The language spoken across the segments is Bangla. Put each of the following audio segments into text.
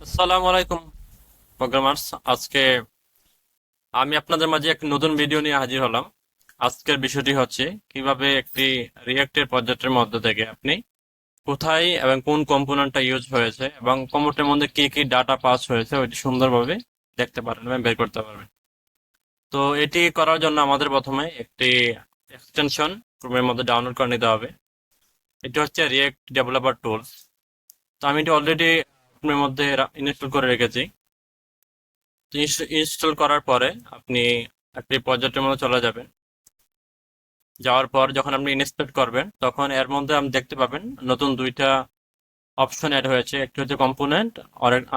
আসসালামু আলাইকুম প্রোগ্রামার্স। আজকে আমি আপনাদের মাঝে একটি নতুন ভিডিও নিয়ে হাজির হলাম। আজকের বিষয়টি হচ্ছে কিভাবে একটি রিয়েক্টের প্রজেক্টের মধ্যে থেকে আপনি কোথায় এবং কোন কম্পোনেন্টটা ইউজ হয়েছে এবং কম্পোনেন্টের মধ্যে কি কি ডাটা পাস হয়েছে ওইটি সুন্দরভাবে দেখতে পারেন এবং বের করতে পারবেন। তো এটি করার জন্য আমাদের প্রথমে একটি এক্সটেনশন ক্রোমের মধ্যে ডাউনলোড করে নিতে হবে। এটি হচ্ছে রিয়েক্ট ডেভেলপার টুলস। তো আমি এটি অলরেডি ক্রোমের মধ্যে ইনস্টল করে রেখেছি। ইনস্টল করার পরে আপনি একটি প্রজেক্টের মধ্যে চলে যাবেন। যাওয়ার পর যখন আপনি ইনস্পেক্ট করবেন তখন এর মধ্যে আপনি দেখতে পাবেন নতুন দুইটা অপশন অ্যাড হয়েছে, একটি হচ্ছে কম্পোনেন্ট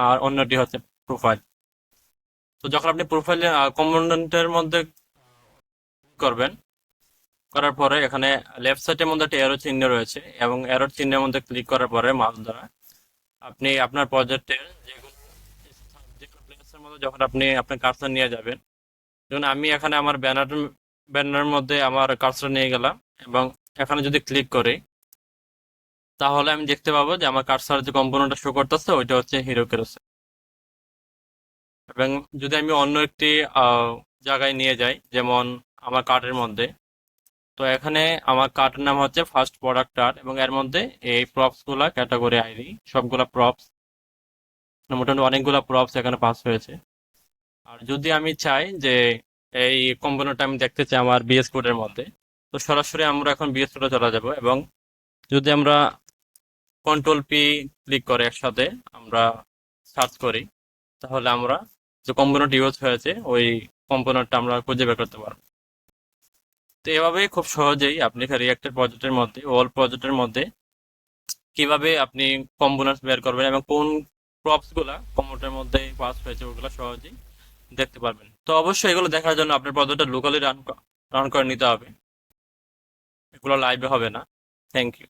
আর অন্যটি হচ্ছে প্রোফাইল। তো যখন আপনি প্রোফাইলে কম্পোনেন্টের মধ্যে করবেন, করার পরে এখানে লেফট সাইডের মধ্যে একটা এরো চিহ্ন রয়েছে এবং এরো চিহ্নের মধ্যে ক্লিক করার পরে মাউস দ্বারা আপনি আপনার প্রজেক্টের যে কোনো প্লেসের মধ্যে যখন আপনি আপনার কার্সর নিয়ে যাবেন, যেমন আমি এখানে আমার ব্যানারের মধ্যে আমার কার্সর নিয়ে গেলাম এবং এখানে যদি ক্লিক করি তাহলে আমি দেখতে পাবো যে আমার কার্সর যে কম্পোনেন্টটা শো করতেছে ওইটা হচ্ছে হিরো কেরোসিন। এবং যদি আমি অন্য একটি আহ, জায়গায় নিয়ে যাই, যেমন আমার কার্টের মধ্যে, তো এখানে আমার কার্টের নাম হচ্ছে ফার্স্ট প্রোডাক্ট কার্ট এবং এর মধ্যে এই প্রপস গুলা ক্যাটাগরি আইডি সবগুলা প্রপস, মোটামুটি অনেকগুলা প্রপস এখানে পাস হয়েছে। আর যদি আমি চাই যে এই কম্পোনেন্টটা আমি দেখতে চাই আমার বিএস কোডের মধ্যে, তো সরাসরি আমরা এখন বিএস কোডে চলে যাব এবং যদি আমরা কন্ট্রোল পি ক্লিক করে একসাথে আমরা সার্চ করি, তাহলে আমরা যে কম্পোনেন্ট ইউজ হয়েছে ওই কম্পোনেন্টটা আমরা খুঁজে বের করতে পারবো। তো এভাবেই খুব সহজেই আপনি রিয়েক্টের প্রজেক্টের মধ্যে ওল প্রজেক্টের মধ্যে কিভাবে আপনি কম্পোনেন্টস বের করবেন এবং কোন প্রপস গুলা কম্পোনেন্টের মধ্যে পাস হয়েছে ওগুলো সহজেই দেখতে পারবেন। তো অবশ্যই এগুলো দেখার জন্য আপনার প্রজেক্টটা লোকালি রান করে নিতে হবে, এগুলো লাইভে হবে না। Thank you.